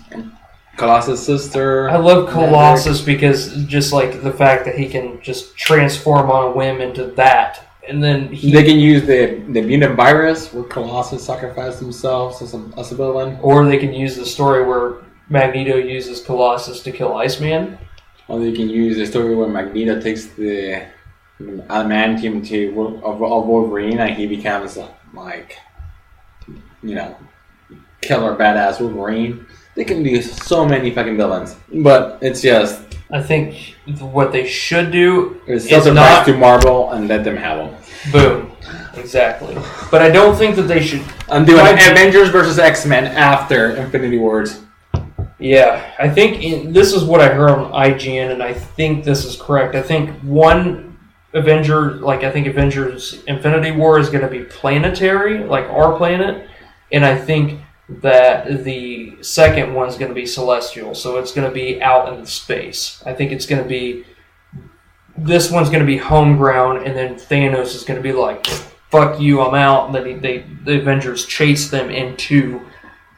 sister. I love Colossus because just like the fact that he can just transform on a whim into that. And then they can use the mutant virus where Colossus sacrificed himself as a villain. Or they can use the story where Magneto uses Colossus to kill Iceman. Or they can use the story where Magneto takes the adamantium of Wolverine and he becomes like, killer badass Wolverine. They can do so many fucking villains. But it's just... I think what they should do is sell the rights to Marvel and let them have them. Boom. Exactly. But I don't think that they should... I'm doing Avengers versus X-Men after Infinity Wars. Yeah. I think this is what I heard on IGN, and I think this is correct. I think Avengers Infinity War is going to be planetary, like our planet, and I think that the second one's going to be celestial, so it's going to be out in space. I think it's going to be... This one's going to be home ground, and then Thanos is going to be like, fuck you, I'm out, and then the Avengers chase them into...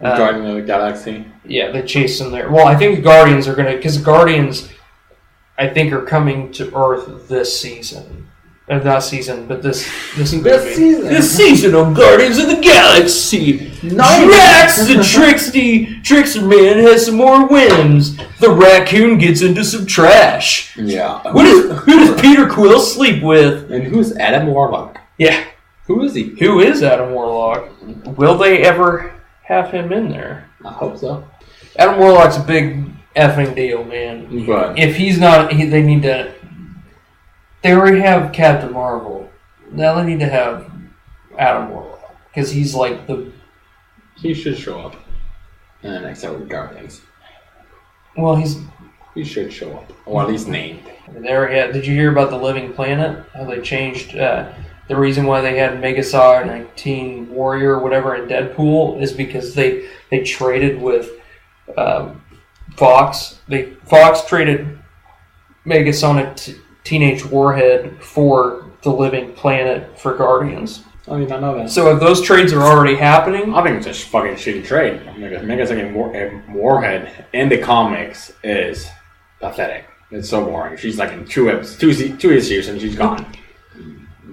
Guardians of the Galaxy. Yeah, they chase them there. Well, I think the Guardians are going to... Because Guardians, I think, are coming to Earth this season. Not season, but this movie. This season on Guardians of the Galaxy. Drax the trickster man has some more whims. The raccoon gets into some trash. Yeah. Who does Peter Quill sleep with? And who's Adam Warlock? Yeah. Who is he? Who is Adam Warlock? Will they ever have him in there? I hope so. Adam Warlock's a big effing deal, man. But if he's not, they need to... They already have Captain Marvel. Now they need to have Adam Warlock. Because he's like the... He should show up in the next episode of Guardians. Well, he should show up. Or at least named. Did you hear about the Living Planet? How they changed... the reason why they had Megastar 19 Warrior or whatever in Deadpool is because they traded with Fox. Fox traded Megasonic... Teenage Warhead for the Living Planet for Guardians. I did not know that. So if those trades are already happening... I think it's a fucking shitty trade. Megasonic Warhead in the comics is pathetic. It's so boring. She's like in two issues and she's gone.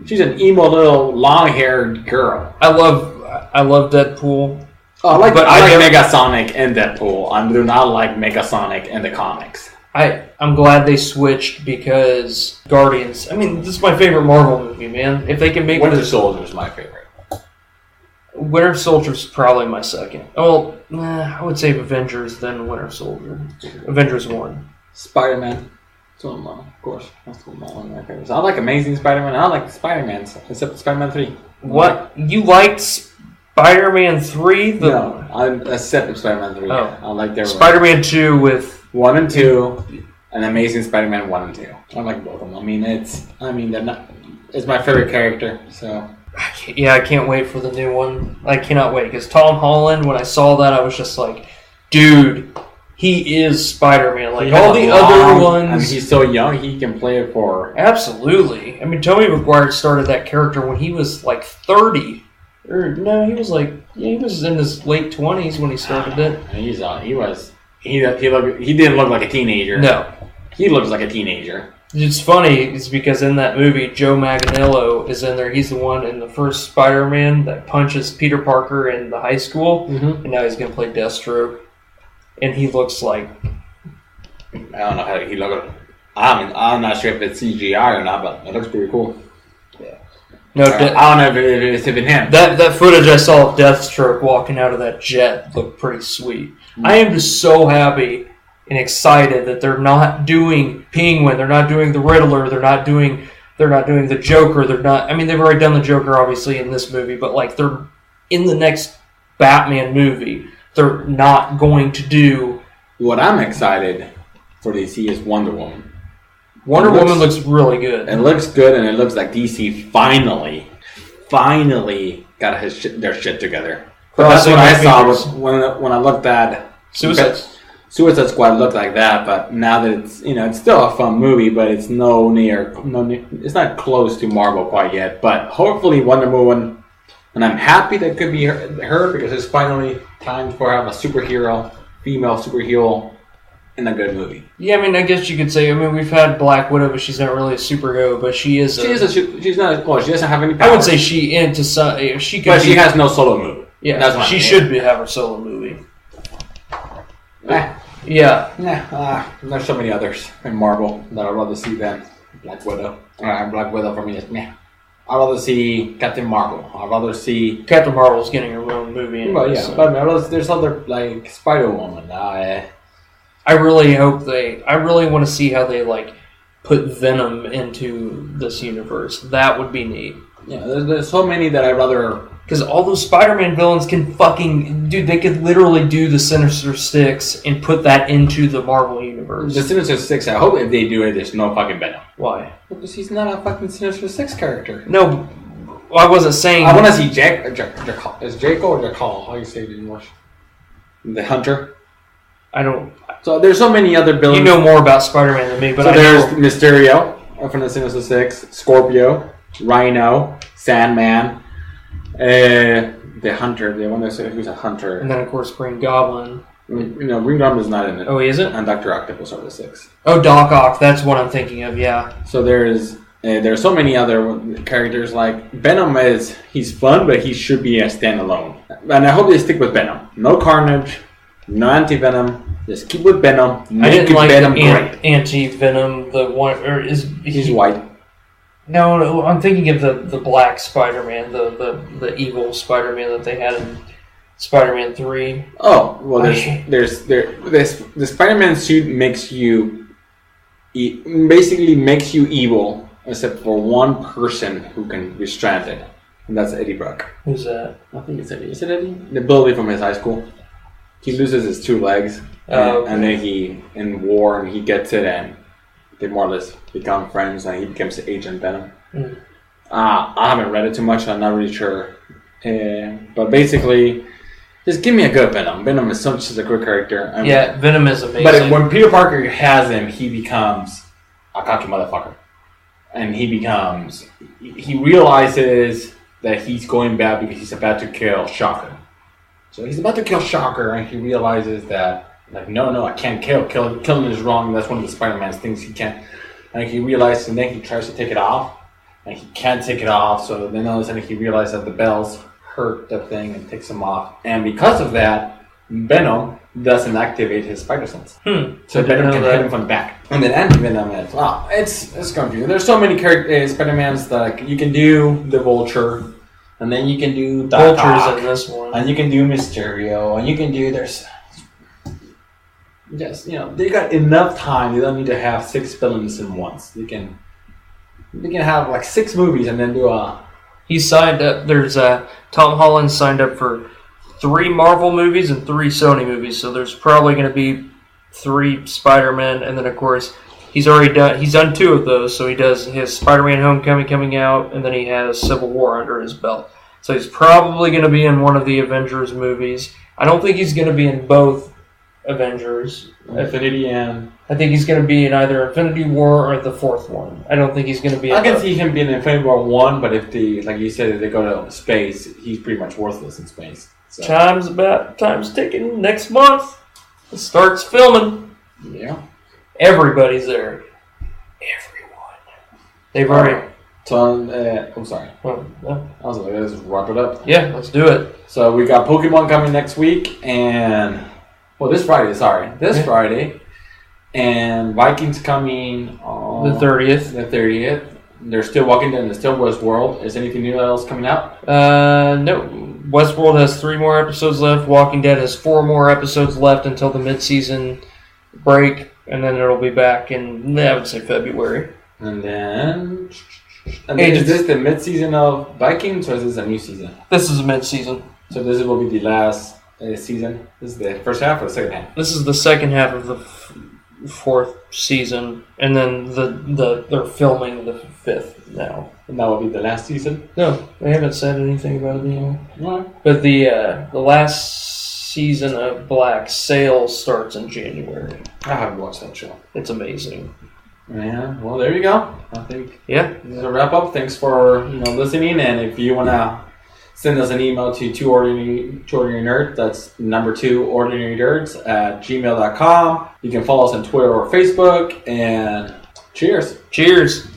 She's an emo little long-haired girl. I love Deadpool. I like Megasonic in Deadpool. I do not like Megasonic in the comics. I'm glad they switched because Guardians... I mean, this is my favorite Marvel movie, man. If they can make... Winter Soldier is my favorite. Winter Soldier's probably my second. Oh, I would say Avengers, then Winter Soldier. Avengers 1. Spider-Man. Of course. That's one of my favorites. I like Amazing Spider-Man. I like Spider-Man's, except Spider-Man 3. What? You liked Spider-Man 3? No, I accept Spider-Man 3. Oh. I like their... Spider-Man 2 with... 1 and 2, and Amazing Spider-Man 1 and 2. I like both of them. They're not... It's my favorite character, so... I can't wait for the new one. I cannot wait, because Tom Holland, when I saw that, I was just like, dude, he is Spider-Man. Like, all the other ones... I mean, he's so young, he can play it for... Absolutely. I mean, Tobey Maguire started that character when he was, like, 30. Or, no, he was, like... Yeah, he was in his late 20s when he started it. He didn't look like a teenager. No. He looks like a teenager. It's funny, it's because in that movie, Joe Manganiello is in there. He's the one in the first Spider-Man that punches Peter Parker in the high school, and now he's going to play Deathstroke. And he looks like... I don't know how he looks. I'm not sure if it's CGI or not, but it looks pretty cool. Yeah. No, I don't know if it's even him. That footage I saw of Deathstroke walking out of that jet looked pretty sweet. I am just so happy and excited that they're not doing Penguin, they're not doing the Riddler, they're not doing the Joker, they've already done the Joker obviously in this movie, but like they're in the next Batman movie, they're not going to do... What I'm excited for DC is Wonder Woman. Wonder Woman looks really good. It looks good, and it looks like DC finally got their shit together. But that's what I saw when I looked at Suicide Suicide Squad looked like that, but now that it's it's still a fun movie, but it's it's not close to Marvel quite yet. But hopefully Wonder Woman, and I'm happy that could be her because it's finally time for have a female superhero in a good movie. Yeah, I mean, I guess you could say. I mean, we've had Black Widow, but she's not really a superhero. But she is. She's not. Well, she doesn't have any powers. I would say she But she has no solo movie. Yeah, she should have her solo movie. Yeah. There's so many others in Marvel that I'd rather see than Black Widow. Black Widow for me is meh. I'd rather see Captain Marvel. I'd rather see Captain Marvel's getting her own movie. Anyway, well, yeah, so. But there's other like Spider-Woman. I really want to see how they like put Venom into this universe. That would be neat. Yeah, there's so many that I'd rather. Because all those Spider-Man villains can they could literally do the Sinister Six and put that into the Marvel universe. The Sinister Six, I hope if they do it, there's no fucking Venom. Why? Because he's not a fucking Sinister Six character. No, I wasn't saying... I want to see Jack is Jaco or Jackal? How do you say it in English? The Hunter? I don't... So there's so many other villains. You know more about Spider-Man than me, but there's Mysterio from the Sinister Six, Scorpio, Rhino, Sandman... the Hunter, the one that said who's a hunter. And then, of course, Green Goblin. Green Goblin's not in it. Oh, he isn't? And Dr. Octopus are the six. Oh, Doc Ock, that's what I'm thinking of, yeah. So there's so many other characters, like Venom he's fun, but he should be a standalone. And I hope they stick with Venom. No Carnage, no Anti-Venom, just keep with Venom. I didn't like Venom Anti-Venom, the one, or he's white. No, I'm thinking of the black Spider-Man, the evil Spider-Man that they had in Spider-Man 3. Oh, well, the Spider-Man suit makes you basically makes you evil, except for one person who can be stranded, and that's Eddie Brock. Who's that? I think it's Eddie. Is it Eddie? The bully from his high school. He loses his 2 legs, and then he in war, and he gets it and. They more or less become friends, and he becomes Agent Venom. Mm. I haven't read it too much, so I'm not really sure. But basically, just give me a good Venom. Venom is such a good character. Venom is amazing. But when Peter Parker has him, he becomes a cocky motherfucker. And he realizes that he's going bad because he's about to kill Shocker. So he's about to kill Shocker, and he realizes that like, no, I can't kill. Killing is wrong. That's one of the Spider-Man's things he can't. And he realizes, and then he tries to take it off, and he can't take it off. So then all of a sudden he realizes that the bells hurt the thing and takes him off. And because of that, Venom doesn't activate his spider sense. So Venom can hit him from the back. And then Anti-Venom is, it's confusing. There's so many Spider-Mans that you can do the Vulture, and then you can do Doc Ock, in this one, and you can do Mysterio, and you can do Yes, they got enough time. They don't need to have 6 villains in once. They can have like 6 movies and then do a. He signed up. There's Tom Holland signed up for 3 Marvel movies and 3 Sony movies. So there's probably going to be 3 Spider-Man, and then of course he's done 2 of those. So he does his Spider-Man Homecoming coming out, and then he has Civil War under his belt. So he's probably going to be in one of the Avengers movies. I don't think he's going to be in both Avengers. Infinity and... I think he's going to be in either Infinity War or the 4th one. I don't think he's going to be in I can see him being in Infinity War 1, but if like you said, if they go to space, he's pretty much worthless in space. So. Time's ticking. Next month, it starts filming. Yeah. Everybody's there. Everyone. They've already... So, I'm sorry. Well, no. I was like, let's just wrap it up. Yeah, let's do it. So we got Pokemon coming next week, and... Well, this Friday. And Vikings coming on... The 30th. The 30th. They're still Walking Dead and there's still Westworld. Is anything new else coming out? No. Westworld has 3 more episodes left. Walking Dead has 4 more episodes left until the mid-season break. And then it'll be back in, I would say, February. And then is this the mid-season of Vikings, or is this a new season? This is a mid-season. So this will be the last season? This is the first half or the second half? This is the second half of the 4th season, and then they're filming the 5th now. And that will be the last season? No, they haven't said anything about it anymore. Right. But the last season of Black Sail starts in January. I haven't watched that show. It's amazing. Yeah, well, there you go. I think Yeah. this is a wrap up. Thanks for listening, and if you want to send us an email to two ordinary nerds, that's number 2 ordinary nerds at gmail.com. You can follow us on Twitter or Facebook, and cheers. Cheers.